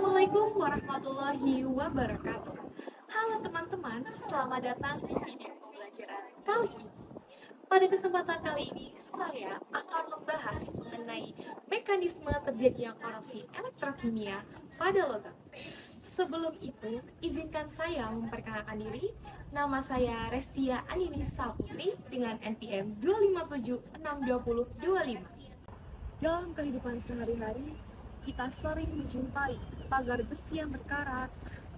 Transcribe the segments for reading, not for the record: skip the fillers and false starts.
Assalamualaikum warahmatullahi wabarakatuh. Halo teman-teman, selamat datang di video pembelajaran kali ini. Pada kesempatan kali ini, saya akan membahas mengenai mekanisme terjadinya korupsi elektrokimia pada logam. Sebelum itu, izinkan saya memperkenalkan diri. Nama saya Restia Anini Saputri dengan NPM 2576205. Dalam kehidupan sehari-hari, kita sering menjumpai pagar besi yang berkarat,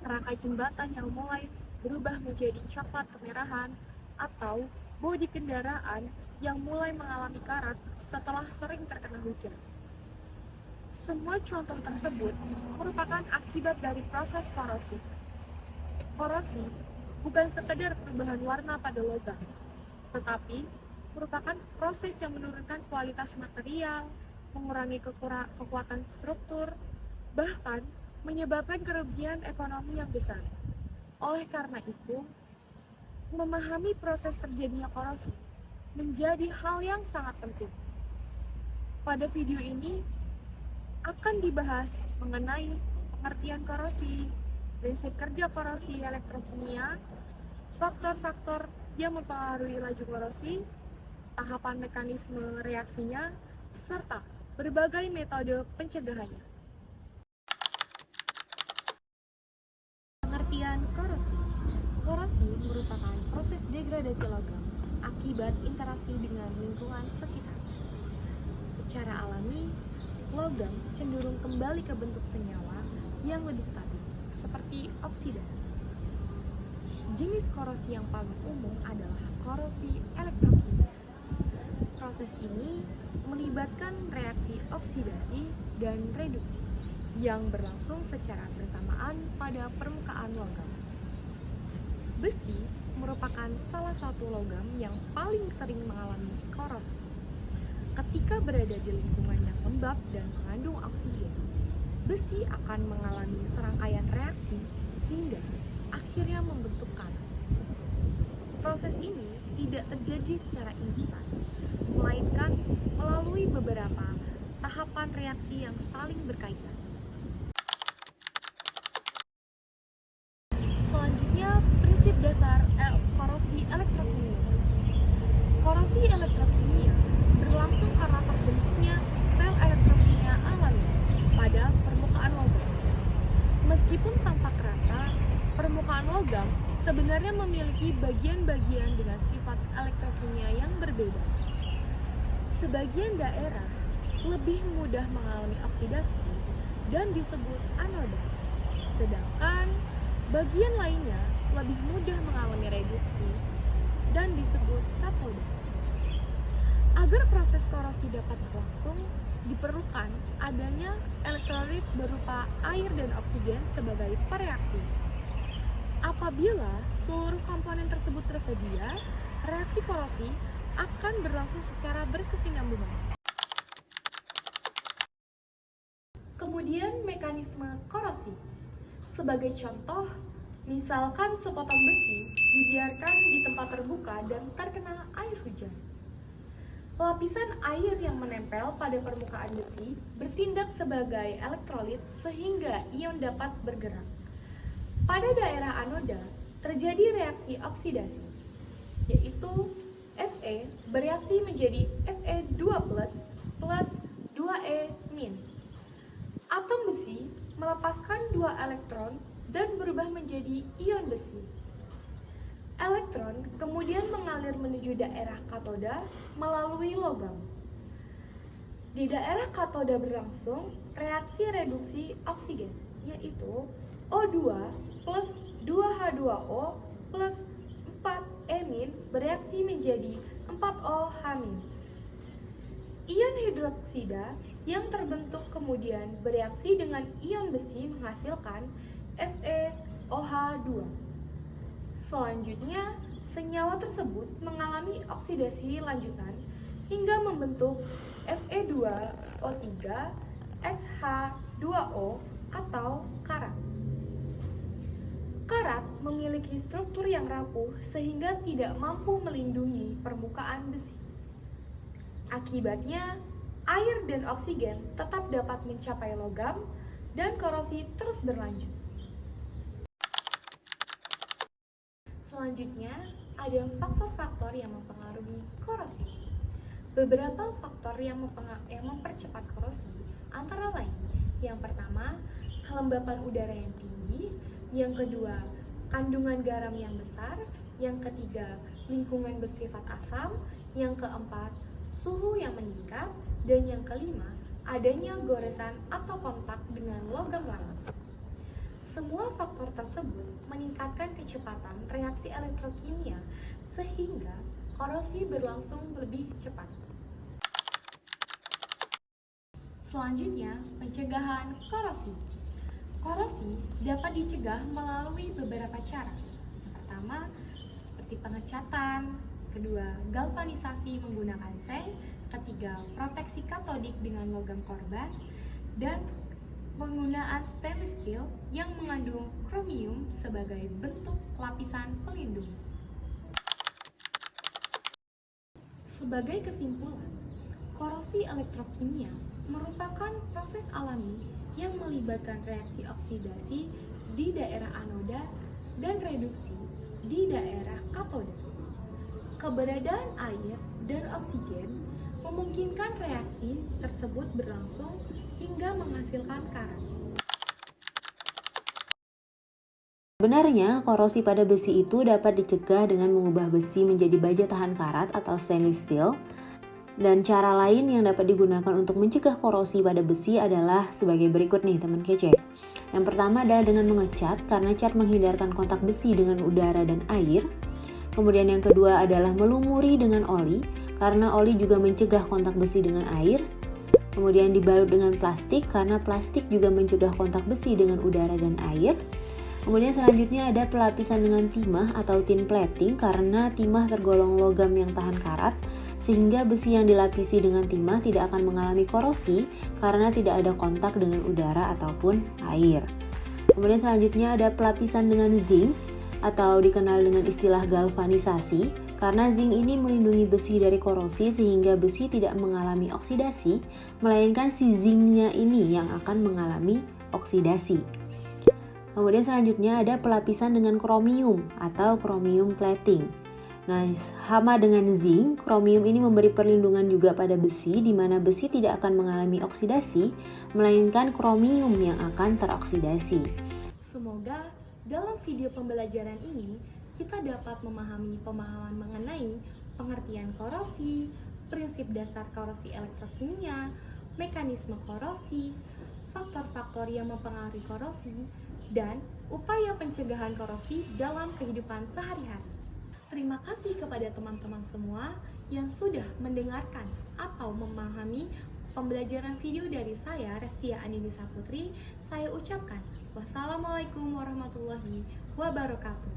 rangkai jembatan yang mulai berubah menjadi coklat kemerahan, atau bodi kendaraan yang mulai mengalami karat setelah sering terkena hujan. Semua contoh tersebut merupakan akibat dari proses korosi. Korosi bukan sekedar perubahan warna pada logam, tetapi merupakan proses yang menurunkan kualitas material, mengurangi kekuatan struktur, bahkan menyebabkan kerugian ekonomi yang besar. Oleh karena itu, memahami proses terjadinya korosi menjadi hal yang sangat penting. Pada video ini akan dibahas mengenai pengertian korosi, prinsip kerja korosi elektrokimia, faktor-faktor yang mempengaruhi laju korosi, tahapan mekanisme reaksinya, serta berbagai metode pencegahannya. Pengertian korosi. Korosi merupakan proses degradasi logam akibat interaksi dengan lingkungan sekitar. Secara alami, logam cenderung kembali ke bentuk senyawa yang lebih stabil, seperti oksida. Jenis korosi yang paling umum adalah korosi elektrokimia. Proses ini melibatkan reaksi oksidasi dan reduksi yang berlangsung secara bersamaan pada permukaan logam. Besi merupakan salah satu logam yang paling sering mengalami korosi. Ketika berada di lingkungan yang lembab dan mengandung oksigen, besi akan mengalami serangkaian reaksi hingga akhirnya membentuk karat. Proses ini tidak terjadi secara instan, melainkan melalui beberapa tahapan reaksi yang saling berkaitan. Selanjutnya, prinsip dasar korosi elektrokimia. Korosi elektrokimia berlangsung karena terbentuknya sel elektrokimia alami pada permukaan logam. Meskipun tampak rata, permukaan logam sebenarnya memiliki bagian-bagian dengan sifat elektrokimia yang berbeda. Sebagian daerah lebih mudah mengalami oksidasi dan disebut anoda, sedangkan bagian lainnya lebih mudah mengalami reduksi dan disebut katoda. Agar proses korosi dapat berlangsung, diperlukan adanya elektrolit berupa air dan oksigen sebagai pereaksi. Apabila seluruh komponen tersebut tersedia, reaksi korosi akan berlangsung secara berkesinambungan. Kemudian mekanisme korosi. Sebagai contoh, misalkan sepotong besi dibiarkan di tempat terbuka dan terkena air hujan. Lapisan air yang menempel pada permukaan besi bertindak sebagai elektrolit sehingga ion dapat bergerak. Pada daerah anoda terjadi reaksi oksidasi, yaitu Fe bereaksi menjadi Fe2+ plus 2E-. Atom besi melepaskan 2 elektron dan berubah menjadi ion besi. Elektron kemudian mengalir menuju daerah katoda melalui logam. Di daerah katoda berlangsung reaksi reduksi oksigen, yaitu O2 plus 2H2O plus 4E- bereaksi menjadi 4OH-. Ion hidroksida yang terbentuk kemudian bereaksi dengan ion besi menghasilkan FeOH2. Selanjutnya, senyawa tersebut mengalami oksidasi lanjutan hingga membentuk Fe2O3XH2O atau karat. Karat memiliki struktur yang rapuh sehingga tidak mampu melindungi permukaan besi. Akibatnya, air dan oksigen tetap dapat mencapai logam, dan korosi terus berlanjut. Selanjutnya, ada faktor-faktor yang mempengaruhi korosi. Beberapa faktor yang mempercepat korosi antara lain: yang pertama, kelembapan udara yang tinggi; yang kedua, kandungan garam yang besar; yang ketiga, lingkungan bersifat asam; yang keempat, suhu yang meningkat; dan yang kelima, adanya goresan atau kontak dengan logam lain. Semua faktor tersebut meningkatkan kecepatan reaksi elektrokimia sehingga korosi berlangsung lebih cepat. Selanjutnya, pencegahan korosi. Korosi dapat dicegah melalui beberapa cara. Yang pertama, seperti pengecatan; kedua, galvanisasi menggunakan seng; ketiga, proteksi katodik dengan logam korban; dan penggunaan stainless steel yang mengandung kromium sebagai bentuk lapisan pelindung. Sebagai kesimpulan, korosi elektrokimia merupakan proses alami yang melibatkan reaksi oksidasi di daerah anoda dan reduksi di daerah katoda. Keberadaan air dan oksigen memungkinkan reaksi tersebut berlangsung hingga menghasilkan karat. Sebenarnya, korosi pada besi itu dapat dicegah dengan mengubah besi menjadi baja tahan karat atau stainless steel. Dan cara lain yang dapat digunakan untuk mencegah korosi pada besi adalah sebagai berikut nih teman kece. Yang pertama adalah dengan mengecat, karena cat menghindarkan kontak besi dengan udara dan air. Kemudian yang kedua adalah melumuri dengan oli, karena oli juga mencegah kontak besi dengan air. Kemudian dibalut dengan plastik, karena plastik juga mencegah kontak besi dengan udara dan air. Kemudian selanjutnya ada pelapisan dengan timah atau tin plating, karena timah tergolong logam yang tahan karat, sehingga besi yang dilapisi dengan timah tidak akan mengalami korosi karena tidak ada kontak dengan udara ataupun air. Kemudian selanjutnya ada pelapisan dengan zinc atau dikenal dengan istilah galvanisasi, karena zinc ini melindungi besi dari korosi sehingga besi tidak mengalami oksidasi, melainkan si zincnya ini yang akan mengalami oksidasi. Kemudian selanjutnya ada pelapisan dengan kromium atau chromium plating. Nah, sama dengan zinc, kromium ini memberi perlindungan juga pada besi, di mana besi tidak akan mengalami oksidasi, melainkan kromium yang akan teroksidasi. Semoga dalam video pembelajaran ini kita dapat memahami pemahaman mengenai pengertian korosi, prinsip dasar korosi elektrokimia, mekanisme korosi, faktor-faktor yang mempengaruhi korosi, dan upaya pencegahan korosi dalam kehidupan sehari-hari. Terima kasih kepada teman-teman semua yang sudah mendengarkan atau memahami pembelajaran video dari saya, Restia Andini Saputri. Saya ucapkan wassalamualaikum warahmatullahi wabarakatuh.